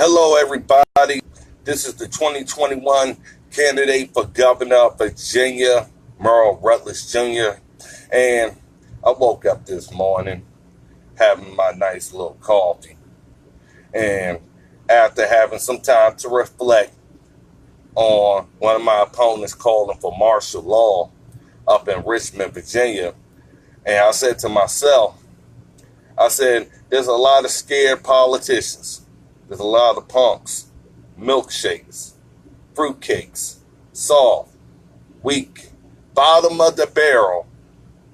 Hello, everybody. This is the 2021 candidate for governor of Virginia, Merle Rutledge Jr. And I woke up this morning having my nice little coffee. And after having some time to reflect on one of my opponents calling for martial law up in Richmond, Virginia, and I said to myself, there's a lot of scared politicians. There's a lot of punks, milkshakes, fruitcakes, soft, weak, bottom of the barrel,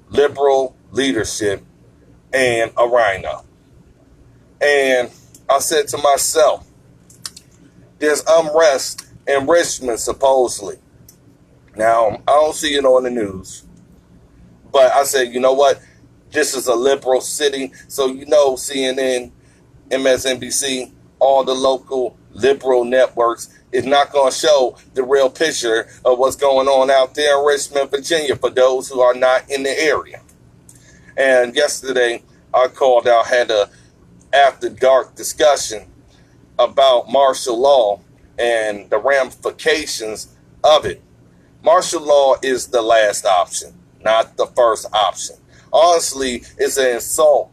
liberal leadership, and a rhino. And I said to myself, there's unrest in Richmond, supposedly. Now, I don't see it on the news. But I said, you know what? This is a liberal city. So, CNN, MSNBC, all the local liberal networks is not going to show the real picture of what's going on out there in Richmond, Virginia, for those who are not in the area. And yesterday, I called out, had a after dark discussion about martial law and the ramifications of it. Martial law is the last option, not the first option. Honestly, it's an insult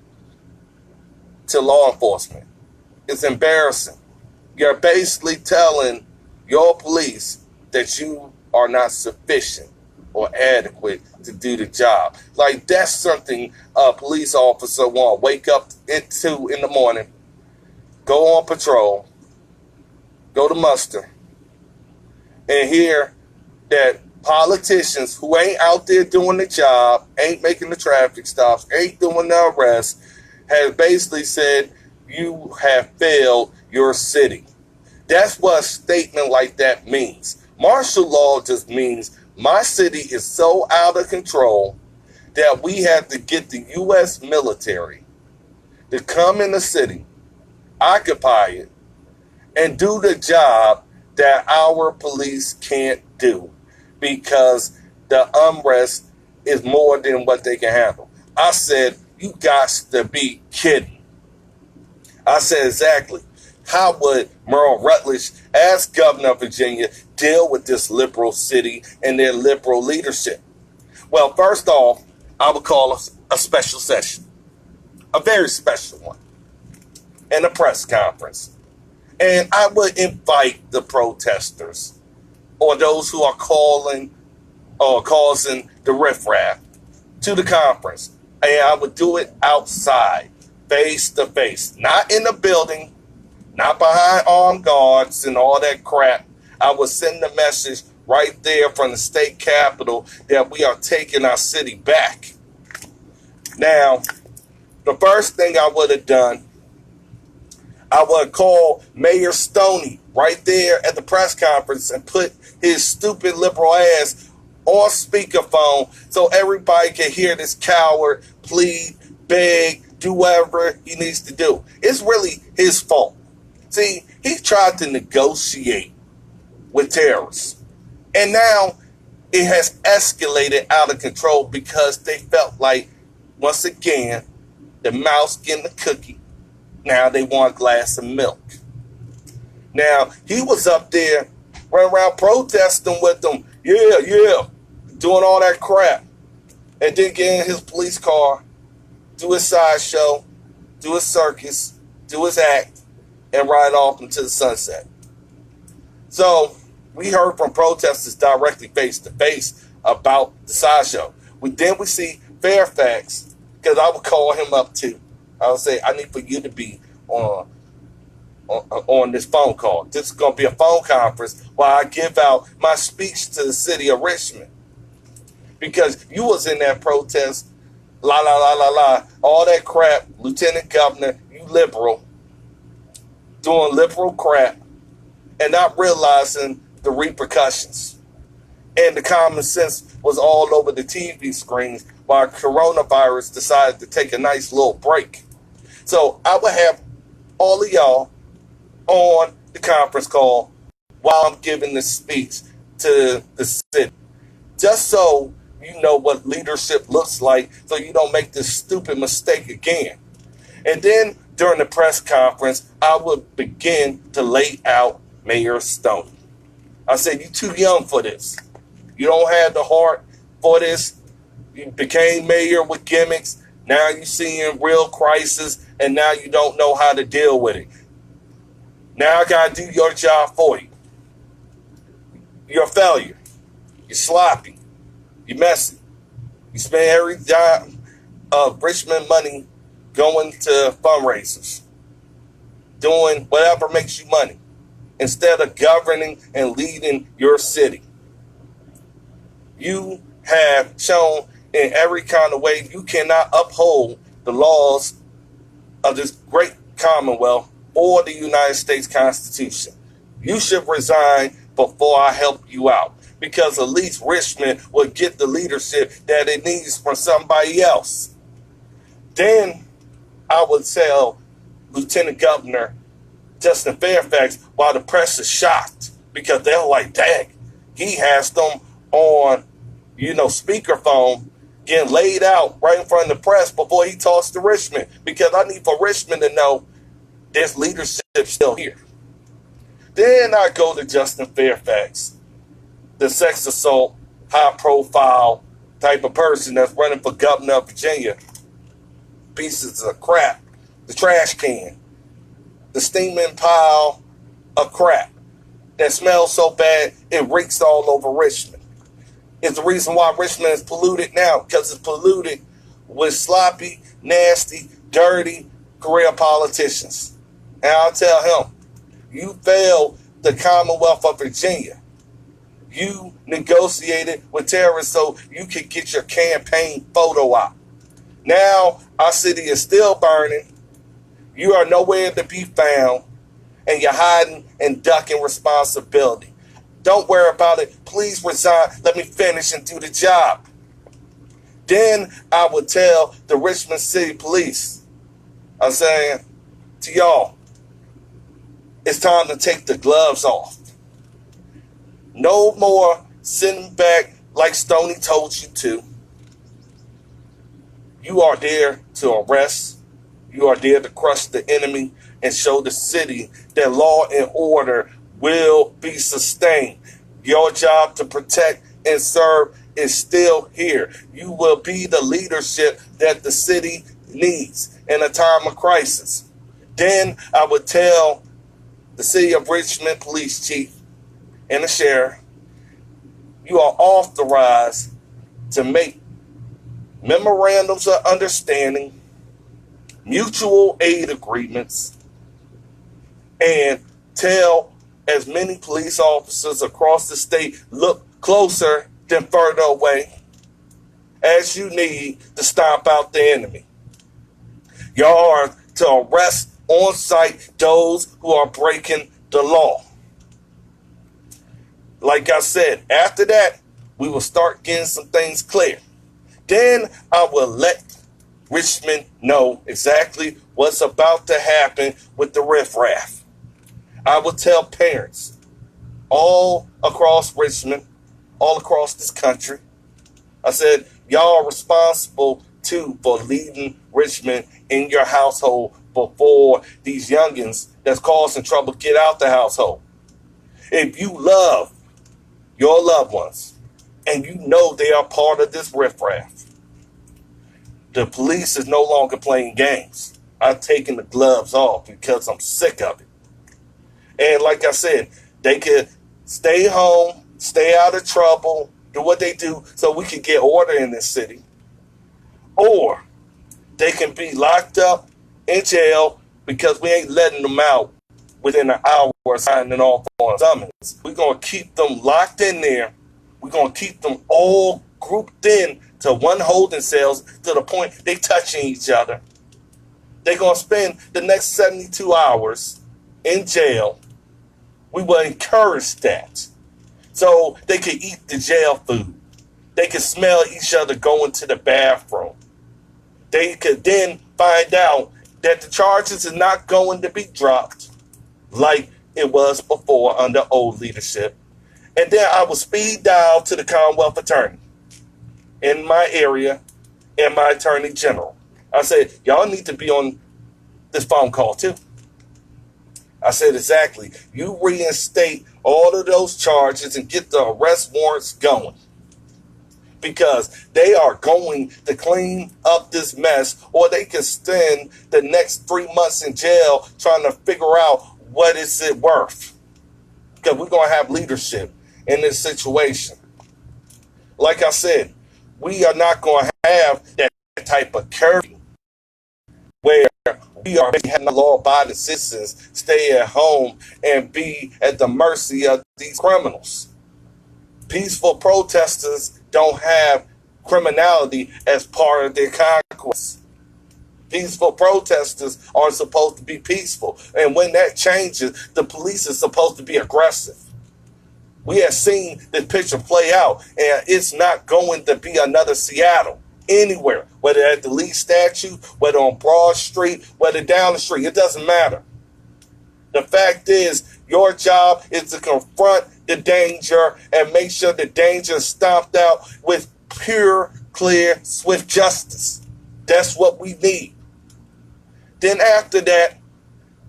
to law enforcement. It's embarrassing. You're basically telling your police that you are not sufficient or adequate to do the job. Like, that's something a police officer want to wake up into in the morning, go on patrol, go to muster, and hear that politicians who ain't out there doing the job, ain't making the traffic stops, ain't doing the arrests, have basically said, you have failed your city. That's what a statement like that means. Martial law just means my city is so out of control that we have to get the U.S. military to come in the city, occupy it, and do the job that our police can't do because the unrest is more than what they can handle. I said, you got to be kidding. I said, exactly. How would Merle Rutledge, as governor of Virginia, deal with this liberal city and their liberal leadership? Well, first off, I would call a special session, a very special one, and a press conference. And I would invite the protesters or those who are calling or causing the riffraff to the conference. And I would do it outside, face to face, not in the building, not behind armed guards and all that crap. I would send the message right there from the state capitol that we are taking our city back. Now, the first thing I would have done, I would call Mayor Stoney right there at the press conference and put his stupid liberal ass on speakerphone so everybody can hear this coward plead, beg, do whatever he needs to do. It's really his fault. See, he tried to negotiate with terrorists. And now it has escalated out of control because they felt like, once again, the mouse getting the cookie. Now they want a glass of milk. Now, he was up there running around protesting with them. Yeah, doing all that crap. And then get in his police car, do his sideshow, do his circus, do his act, and ride off into the sunset. So we heard from protesters directly face to face about the sideshow. Then we see Fairfax, because I would call him up too. I would say, I need for you to be on this phone call. This is going to be a phone conference while I give out my speech to the city of Richmond. Because you was in that protest, all that crap, Lieutenant Governor, you liberal, doing liberal crap, and not realizing the repercussions. And the common sense was all over the TV screens while coronavirus decided to take a nice little break. So I would have all of y'all on the conference call while I'm giving this speech to the city, just so you know what leadership looks like, so you don't make this stupid mistake again. And then during the press conference, I would begin to lay out Mayor Stoney. I said, you're too young for this. You don't have the heart for this. You became mayor with gimmicks. Now you're seeing real crisis, and now you don't know how to deal with it. Now I got to do your job for you. You're a failure. You're sloppy. You're messy. You spend every dime of Richmond money going to fundraisers, doing whatever makes you money, instead of governing and leading your city. You have shown in every kind of way you cannot uphold the laws of this great Commonwealth or the United States Constitution. You should resign before I help you out, because at least Richmond will get the leadership that it needs from somebody else. Then I would tell Lieutenant Governor Justin Fairfax, while the press is shocked, because they're like, dang, he has them on, speakerphone, getting laid out right in front of the press before he talks to Richmond, because I need for Richmond to know there's leadership still here. Then I go to Justin Fairfax, the sex assault, high profile type of person that's running for governor of Virginia. Pieces of crap, the trash can, the steaming pile of crap that smells so bad it reeks all over Richmond. It's the reason why Richmond is polluted now, because it's polluted with sloppy, nasty, dirty career politicians. And I'll tell him, you failed the Commonwealth of Virginia. You negotiated with terrorists so you could get your campaign photo op. Now our city is still burning. You are nowhere to be found, and you're hiding and ducking responsibility. Don't worry about it. Please resign. Let me finish and do the job. Then I would tell the Richmond City Police, I'm saying to y'all, it's time to take the gloves off. No more sitting back like Stoney told you to. You are there to arrest. You are there to crush the enemy and show the city that law and order will be sustained. Your job to protect and serve is still here. You will be the leadership that the city needs in a time of crisis. Then I would tell the city of Richmond police chief and the sheriff, you are authorized to make memorandums of understanding, mutual aid agreements, and tell as many police officers across the state look closer than further away as you need to stomp out the enemy. Y'all are to arrest on sight those who are breaking the law. Like I said, after that, we will start getting some things clear. Then I will let Richmond know exactly what's about to happen with the riffraff. I will tell parents all across Richmond, all across this country. I said, y'all are responsible too for leading Richmond in your household before these youngins that's causing trouble get out the household. If you love your loved ones and you know they are part of this riffraff, the police is no longer playing games. I've taken the gloves off because I'm sick of it. And like I said, they could stay home, stay out of trouble, do what they do so we can get order in this city. Or they can be locked up in jail because we ain't letting them out within an hour of signing off on summons. We're going to keep them locked in there. We're going to keep them all grouped in to one holding cells to the point they touching each other. They're going to spend the next 72 hours in jail. We will encourage that so they can eat the jail food. They can smell each other going to the bathroom. They could then find out that the charges are not going to be dropped like it was before under old leadership. And then I will speed dial to the Commonwealth Attorney in my area and my Attorney General. I said, y'all need to be on this phone call too. I said, exactly. You reinstate all of those charges and get the arrest warrants going. Because they are going to clean up this mess, or they can spend the next 3 months in jail trying to figure out what is it worth. Because we're going to have leadership in this situation. Like I said, we are not going to have that type of curfew where we are having law-abiding citizens stay at home and be at the mercy of these criminals. Peaceful protesters don't have criminality as part of their conquest. Peaceful protesters are supposed to be peaceful. And when that changes, the police is supposed to be aggressive. We have seen this picture play out, and it's not going to be another Seattle anywhere, whether at the Lee statue, whether on Broad Street, whether down the street. It doesn't matter. The fact is, your job is to confront the danger and make sure the danger is stomped out with pure, clear, swift justice. That's what we need. Then after that,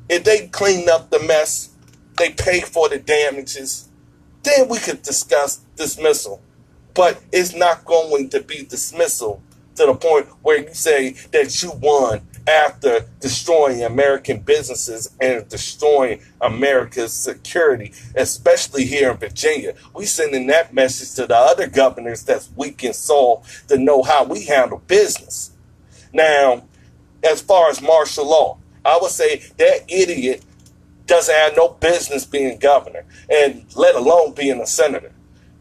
if they clean up the mess, they pay for the damages, then we could discuss dismissal. But it's not going to be dismissal to the point where you say that you won after destroying American businesses and destroying America's security, especially here in Virginia. We sending that message to the other governors that's weak and soft to know how we handle business. Now, as far as martial law, I would say that idiot doesn't have no business being governor, and let alone being a senator.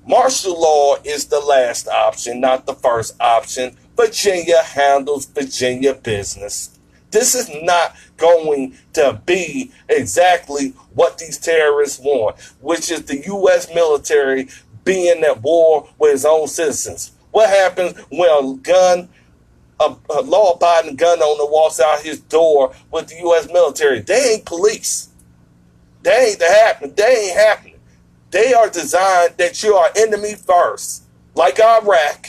Martial law is the last option, not the first option. Virginia handles Virginia business. This is not going to be exactly what these terrorists want, which is the U.S. military being at war with its own citizens. What happens when a law-abiding gun owner walks out his door with the U.S. military? They ain't police. They ain't happening. They are designed that you are enemy first, like Iraq,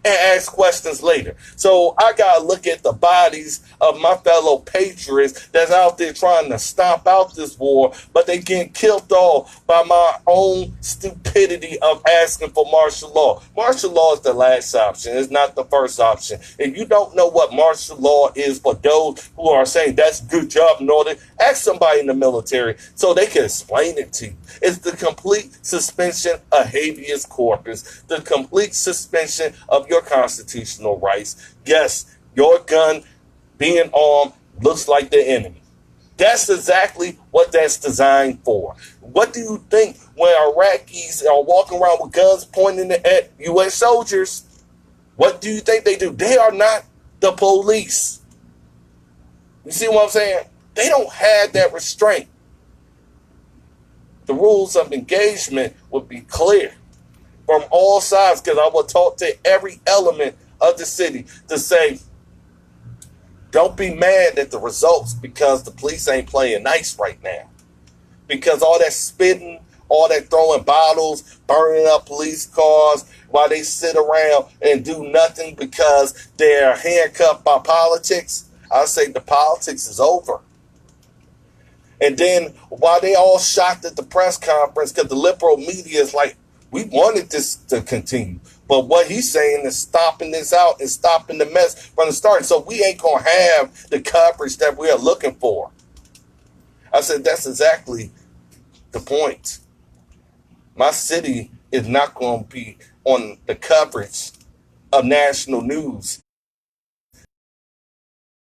and ask questions later. So I gotta look at the bodies of my fellow patriots that's out there trying to stomp out this war, but they getting killed off by my own stupidity of asking for martial law. Martial law is the last option. It's not the first option. If you don't know what martial law is, for those who are saying that's a good job in order, ask somebody in the military so they can explain it to you. It's the complete suspension of habeas corpus, the complete suspension of your constitutional rights. Yes, your gun being armed looks like the enemy. That's exactly what that's designed for. What do you think when Iraqis are walking around with guns pointing at U.S. soldiers? What do you think they do? They are not the police. You see what I'm saying? They don't have that restraint. The rules of engagement would be clear from all sides, because I will talk to every element of the city to say, don't be mad at the results because the police ain't playing nice right now. Because all that spitting, all that throwing bottles, burning up police cars while they sit around and do nothing because they're handcuffed by politics, I say the politics is over. And then while they all shocked at the press conference, because the liberal media is like, we wanted this to continue. But what he's saying is stopping this out and stopping the mess from the start. So we ain't going to have the coverage that we are looking for. I said, that's exactly the point. My city is not going to be on the coverage of national news.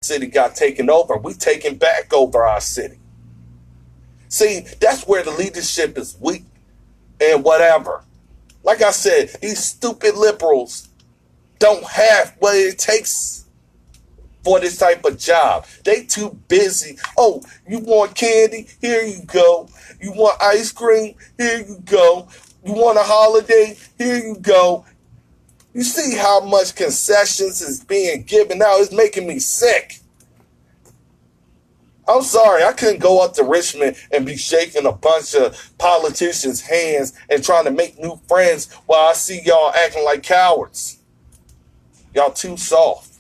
City got taken over. We taking back over our city. See, that's where the leadership is weak and whatever. Like I said, these stupid liberals don't have what it takes for this type of job. They too busy. Oh, you want candy? Here you go. You want ice cream? Here you go. You want a holiday? Here you go. You see how much concessions is being given out? It's making me sick. I'm sorry, I couldn't go up to Richmond and be shaking a bunch of politicians' hands and trying to make new friends while I see y'all acting like cowards. Y'all too soft.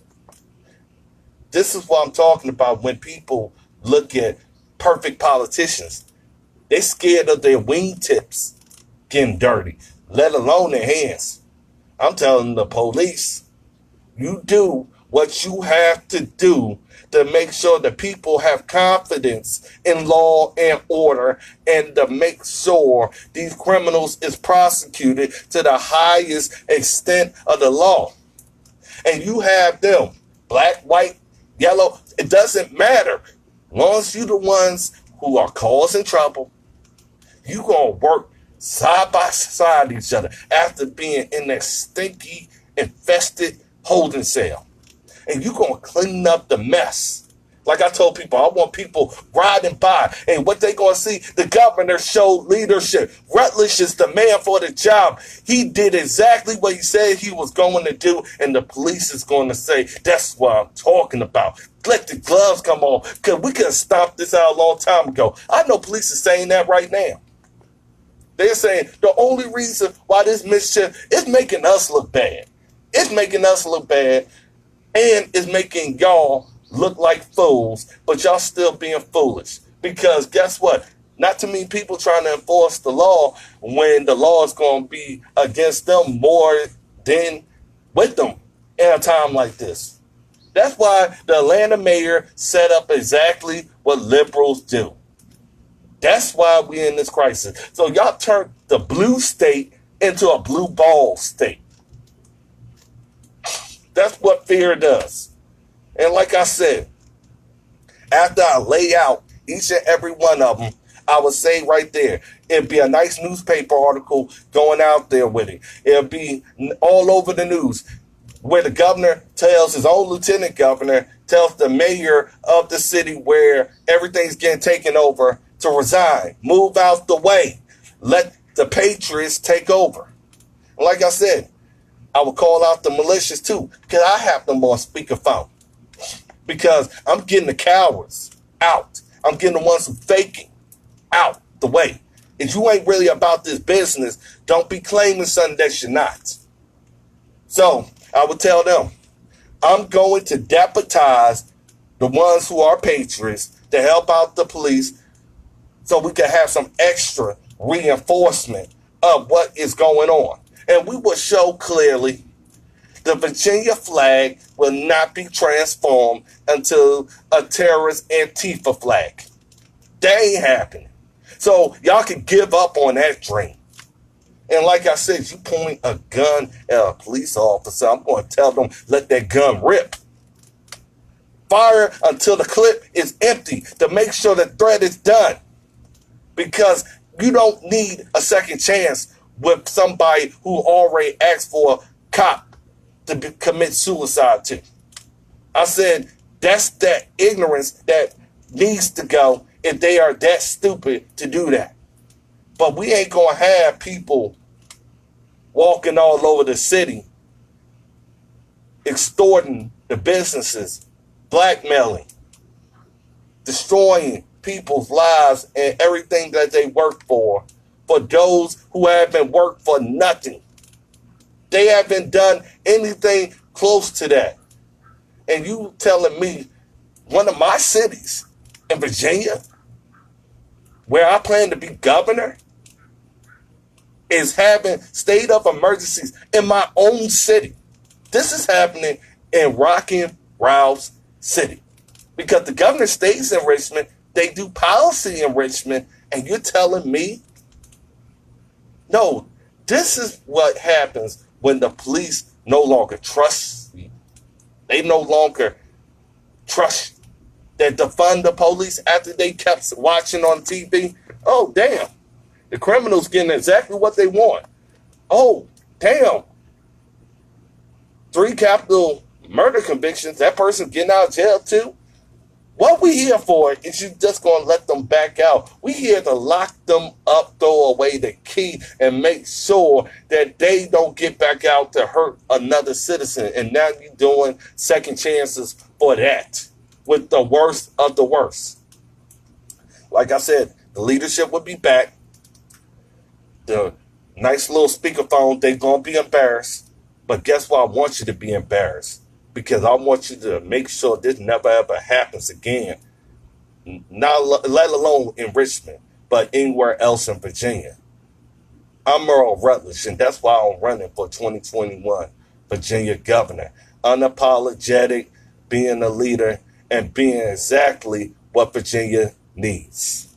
This is what I'm talking about when people look at perfect politicians. They scared of their wingtips getting dirty, let alone their hands. I'm telling the police, you do what you have to do to make sure that people have confidence in law and order, and to make sure these criminals is prosecuted to the highest extent of the law. And you have them, black, white, yellow, it doesn't matter. As long as you the ones who are causing trouble, you gonna work side by side each other after being in that stinky, infested holding cell. And you gonna clean up the mess. Like I told people, I want people riding by, and what they gonna see, the governor showed leadership. Rutledge is the man for the job. He did exactly what he said he was going to do, and the police is going to say, that's what I'm talking about. Let the gloves come on, because we could have stomped this out a long time ago. I know police is saying that right now. They're saying the only reason why this mischief is making us look bad. It's making us look bad, and it's making y'all look like fools, but y'all still being foolish. Because guess what? Not too many people trying to enforce the law when the law is going to be against them more than with them in a time like this. That's why the Atlanta mayor set up exactly what liberals do. That's why we're in this crisis. So y'all turned the blue state into a blue ball state. That's what fear does. And like I said, after I lay out each and every one of them, I would say right there, it'd be a nice newspaper article going out there with it. It'll be all over the news where the governor tells his own lieutenant governor, tells the mayor of the city where everything's getting taken over to resign, move out the way, let the patriots take over. And like I said, I would call out the militias too, because I have them on speakerphone. Because I'm getting the cowards out. I'm getting the ones who faking out the way. If you ain't really about this business, don't be claiming something that you're not. So I would tell them, I'm going to deputize the ones who are patriots to help out the police so we can have some extra reinforcement of what is going on. And we will show clearly the Virginia flag will not be transformed into a terrorist Antifa flag. That ain't happening. So y'all can give up on that dream. And like I said, you point a gun at a police officer, I'm going to tell them, let that gun rip. Fire until the clip is empty to make sure the threat is done. Because you don't need a second chance with somebody who already asked for a cop to commit suicide to. I said, that's that ignorance that needs to go if they are that stupid to do that. But we ain't going to have people walking all over the city, extorting the businesses, blackmailing, destroying people's lives and everything that they work for those who haven't worked for nothing. They haven't done anything close to that. And you telling me one of my cities in Virginia, where I plan to be governor, is having state of emergencies in my own city. This is happening in Rockin' Rouse City. Because the governor stays in Richmond, they do policy in Richmond, and you're telling me? No, this is what happens when the police no longer trust you. They no longer trust that defund the police after they kept watching on TV. Oh, damn. The criminals getting exactly what they want. Oh, damn. 3 capital murder convictions. That person getting out of jail too. What we here for is you just going to let them back out. We here to lock them up, throw away the key, and make sure that they don't get back out to hurt another citizen. And now you're doing second chances for that with the worst of the worst. Like I said, the leadership will be back. The nice little speakerphone, they're going to be embarrassed. But guess what? I want you to be embarrassed. because I want you to make sure this never ever happens again. Not let alone in Richmond, but anywhere else in Virginia. I'm Merle Rutledge, and that's why I'm running for 2021 Virginia governor. Unapologetic, being a leader, and being exactly what Virginia needs.